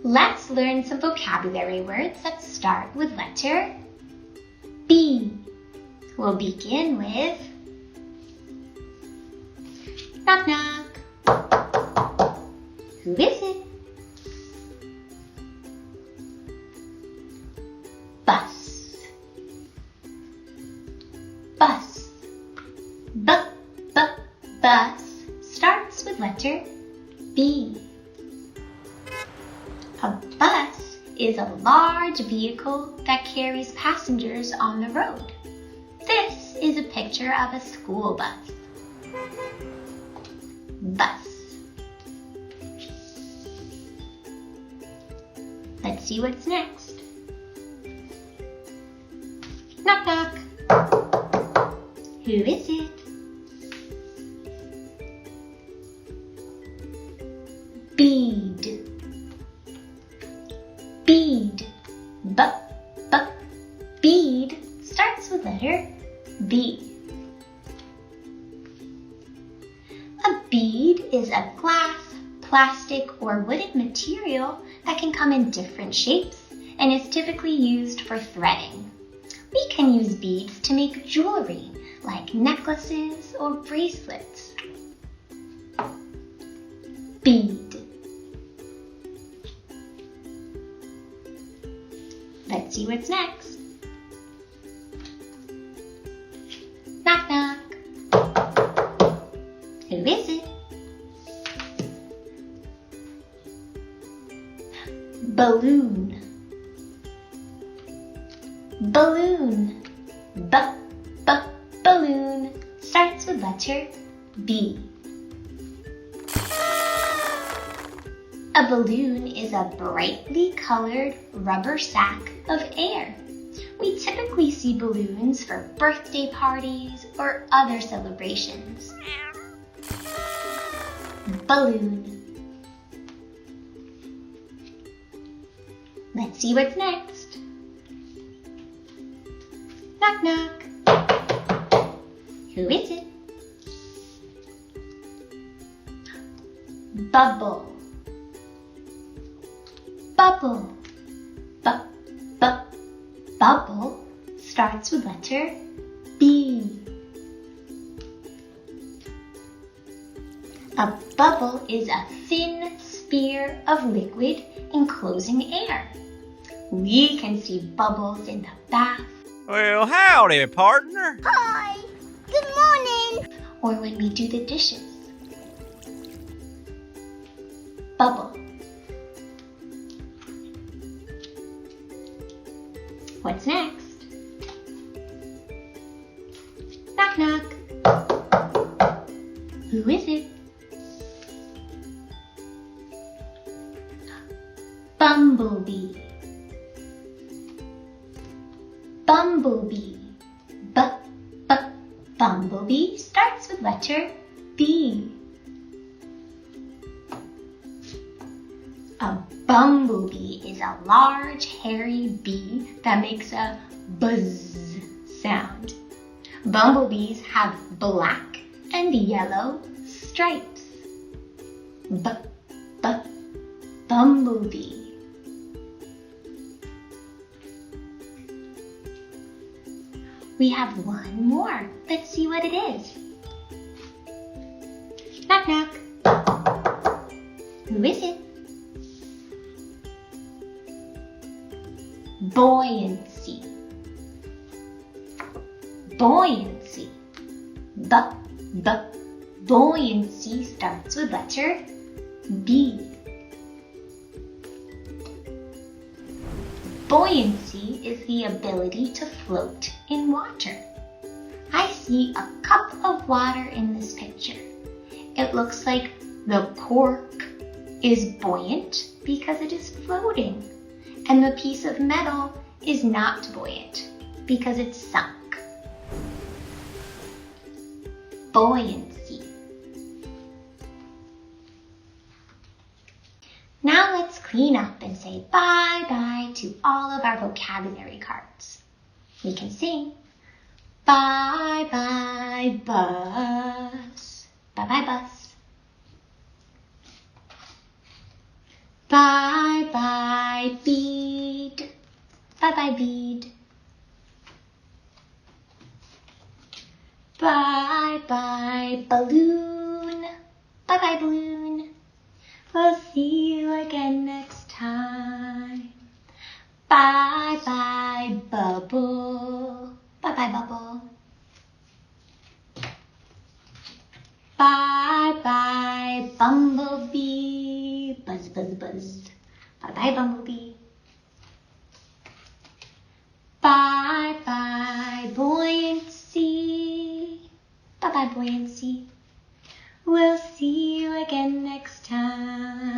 Let's learn some vocabulary words that start with letter B. We'll begin with knock knock. Who is it? Bus. Bus. Bus starts with letter B. A bus is a large vehicle that carries passengers on the road. This is a picture of a school bus. Bus. Let's see what's next. Knock knock. Who is it? Bead. Bead. Bead starts with letter B. A bead is a glass, plastic, or wooden material that can come in different shapes and is typically used for threading. We can use beads to make jewelry, like necklaces or bracelets. Bead. Let's see what's next. Knock knock. Who is it? Balloon. Balloon. Balloon starts with letter B. A balloon is a brightly colored rubber sack of air. We typically see balloons for birthday parties or other celebrations. Balloon. Let's see what's next. Knock knock. Who is it? Bubble. Bubble. Bubble starts with letter B. A bubble is a thin sphere of liquid enclosing air. We can see bubbles in the bath. Well, howdy, partner. Hi. Good morning. Or when we do the dishes. Bubble. What's next? Knock knock. Who is it? Bumblebee. Bumblebee. Bumblebee starts with letter B. A bumblebee is a large, hairy bee that makes a buzz sound. Bumblebees have black and yellow stripes. Bumblebee. We have one more. Let's see what it is. Knock knock. Who is it? Buoyancy. Buoyancy. Buoyancy starts with letter B. Buoyancy is the ability to float in water. I see a cup of water in this picture. It looks like the cork is buoyant because it is floating, and the piece of metal is not buoyant because it's sunk. Buoyancy. Now let's clean up and say bye-bye to all of our vocabulary cards. We can sing, bye-bye bus. Bye-bye bus. Bye-bye Bye-bye, Bead. Bye-bye, Balloon. Bye-bye, Balloon. We'll see you again next time. Bye-bye, Bubble. Bye-bye, Bubble. Bye-bye, Bumblebee. Buzz, buzz, buzz. Bye-bye, Bumblebee. Bye-bye, Buoyancy. Bye-bye, Buoyancy. We'll see you again next time.